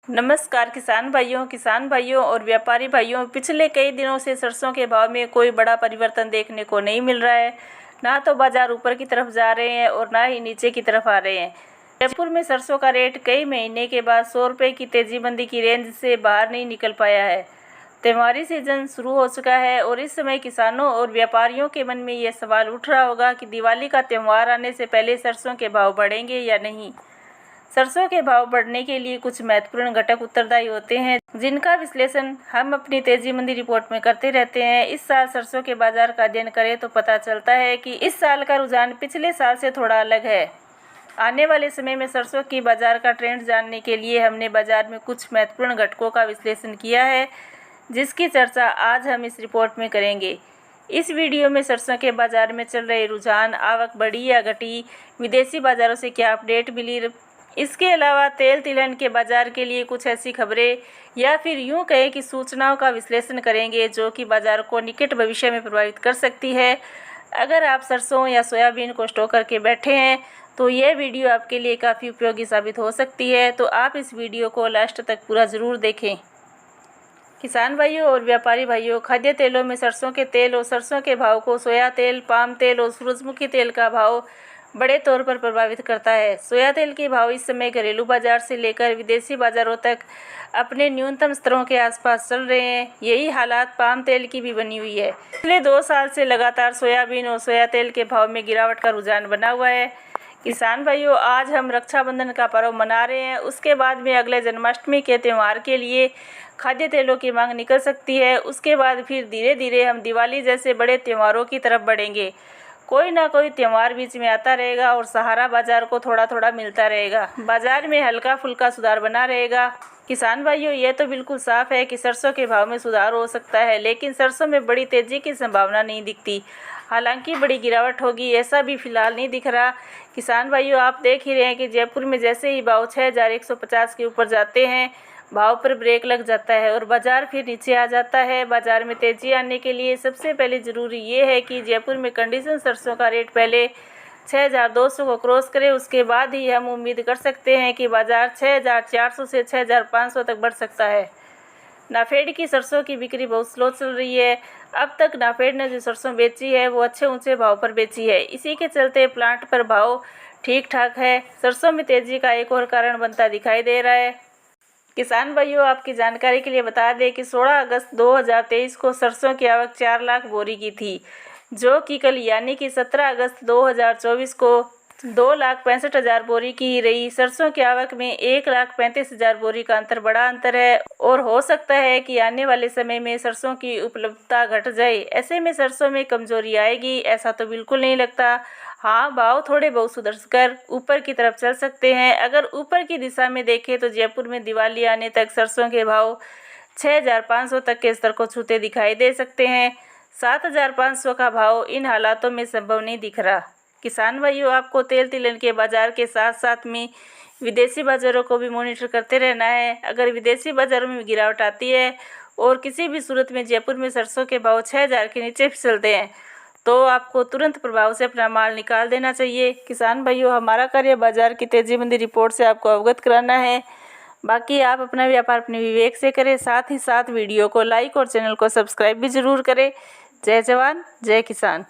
नमस्कार किसान भाइयों और व्यापारी भाइयों। पिछले कई दिनों से सरसों के भाव में कोई बड़ा परिवर्तन देखने को नहीं मिल रहा है। ना तो बाजार ऊपर की तरफ जा रहे हैं और ना ही नीचे की तरफ आ रहे हैं। जयपुर में सरसों का रेट कई महीने के बाद 100 रुपये की तेजी मंदी की रेंज से बाहर नहीं निकल पाया है। त्योहारी सीजन शुरू हो चुका है और इस समय किसानों और व्यापारियों के मन में ये सवाल उठ रहा होगा कि दिवाली का त्यौहार आने से पहले सरसों के भाव बढ़ेंगे या नहीं। सरसों के भाव बढ़ने के लिए कुछ महत्वपूर्ण घटक उत्तरदायी होते हैं, जिनका विश्लेषण हम अपनी तेजी मंदी रिपोर्ट में करते रहते हैं। इस साल सरसों के बाजार का अध्ययन करें तो पता चलता है कि इस साल का रुझान पिछले साल से थोड़ा अलग है। आने वाले समय में सरसों की बाजार का ट्रेंड जानने के लिए हमने बाजार में कुछ महत्वपूर्ण घटकों का विश्लेषण किया है, जिसकी चर्चा आज हम इस रिपोर्ट में करेंगे। इस वीडियो में सरसों के बाजार में चल रहे रुझान, आवक बढ़ी या घटी, विदेशी बाजारों से क्या अपडेट मिली, इसके अलावा तेल तिलहन के बाजार के लिए कुछ ऐसी खबरें या फिर यूं कहें कि सूचनाओं का विश्लेषण करेंगे जो कि बाजार को निकट भविष्य में प्रभावित कर सकती है। अगर आप सरसों या सोयाबीन को स्टोर करके बैठे हैं तो यह वीडियो आपके लिए काफ़ी उपयोगी साबित हो सकती है, तो आप इस वीडियो को लास्ट तक पूरा ज़रूर देखें। किसान भाइयों और व्यापारी भाइयों, खाद्य तेलों में सरसों के तेल और सरसों के भाव को सोया तेल, पाम तेल और सूरजमुखी तेल का भाव बड़े तौर पर प्रभावित करता है। सोया तेल के भाव इस समय घरेलू बाजार से लेकर विदेशी बाजारों तक अपने न्यूनतम स्तरों के आसपास चल रहे हैं। यही हालात पाम तेल की भी बनी हुई है। पिछले 2 साल से लगातार सोयाबीन और सोया तेल के भाव में गिरावट का रुझान बना हुआ है। किसान भाइयों, आज हम रक्षाबंधन का पर्व मना रहे हैं। उसके बाद में अगले जन्माष्टमी के त्यौहार के लिए खाद्य तेलों की मांग निकल सकती है। उसके बाद फिर धीरे धीरे हम दिवाली जैसे बड़े त्योहारों की तरफ बढ़ेंगे। कोई ना कोई त्यौहार बीच में आता रहेगा और सहारा बाजार को थोड़ा थोड़ा मिलता रहेगा। बाजार में हल्का फुल्का सुधार बना रहेगा। किसान भाइयों, ये तो बिल्कुल साफ है कि सरसों के भाव में सुधार हो सकता है, लेकिन सरसों में बड़ी तेजी की संभावना नहीं दिखती। हालांकि बड़ी गिरावट होगी, ऐसा भी फिलहाल नहीं दिख रहा। किसान भाइयों, आप देख ही रहे हैं कि जयपुर में जैसे ही भाव 6150 के ऊपर जाते हैं, भाव पर ब्रेक लग जाता है और बाजार फिर नीचे आ जाता है। बाजार में तेजी आने के लिए सबसे पहले ज़रूरी ये है कि जयपुर में कंडीशन सरसों का रेट पहले 6200 को क्रॉस करे। उसके बाद ही हम उम्मीद कर सकते हैं कि बाजार 6400 से 6500 तक बढ़ सकता है। नाफेड की सरसों की बिक्री बहुत स्लो चल रही है। अब तक नाफेड ने जो सरसों बेची है वो अच्छे ऊंचे भाव पर बेची है। इसी के चलते प्लांट पर भाव ठीक ठाक है। सरसों में तेजी का एक और कारण बनता दिखाई दे रहा है। किसान भाइयों, आपकी जानकारी के लिए बता दें कि 16 अगस्त 2023 को सरसों की आवक 4 लाख बोरी की थी, जो कि कल यानी कि 17 अगस्त 2024 को 2,65,000 बोरी की ही रही। सरसों की आवक में 1,35,000 बोरी का बड़ा अंतर है और हो सकता है कि आने वाले समय में सरसों की उपलब्धता घट जाए। ऐसे में सरसों में कमजोरी आएगी, ऐसा तो बिल्कुल नहीं लगता। हाँ, भाव थोड़े बहुत सुधर कर ऊपर की तरफ चल सकते हैं। अगर ऊपर की दिशा में देखें तो जयपुर में दिवाली आने तक सरसों के भाव 6500 तक के स्तर को छूते दिखाई दे सकते हैं। 7500 का भाव इन हालातों में संभव नहीं दिख रहा। किसान भाइयों, आपको तेल तिलहन के बाजार के साथ साथ में विदेशी बाजारों को भी मॉनिटर करते रहना है। अगर विदेशी बाजारों में गिरावट आती है और किसी भी सूरत में जयपुर में सरसों के भाव 6000 के नीचे फिसलते हैं तो आपको तुरंत प्रभाव से अपना माल निकाल देना चाहिए। किसान भाइयों, हमारा कार्य बाजार की तेजी मंदी रिपोर्ट से आपको अवगत कराना है। बाकी आप अपना व्यापार अपने विवेक से करें। साथ ही साथ वीडियो को लाइक और चैनल को सब्सक्राइब भी जरूर करें। जय जवान, जय किसान।